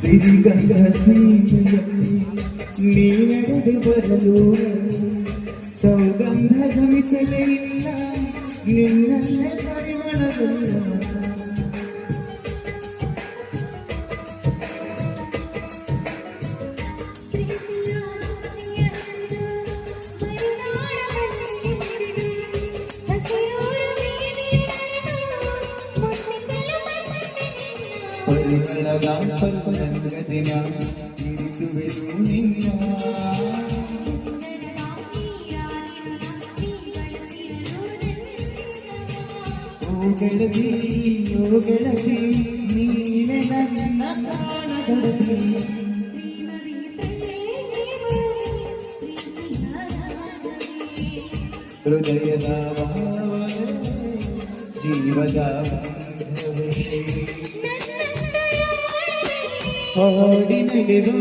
ಸಿರಿಗಂಧ ಸೀಮೆಯಲ್ಲಿ ನೀ ನಡೆದು ಬರಲು ಸೌಗಂಧ ಗಮಿಸಲೇ ಇಲ್ಲ ನಿನ್ನಲ್ಲೇ ಪರಿಮಳವಿಲ್ಲ ಪರಿಮಳದ ಪಲ್ಪರಂಗದಿನ ಇರಿಸುವೆನು ನಿನ್ನ ಓ ಗೆಳತಿ ನೀನೆ ನನ್ನ ಪ್ರಾಣದೊಡತಿ ಹೃದಯದ ಭಾವನೆ ಜೀವದ ಹಾಡಿನಲ್ಲಿರು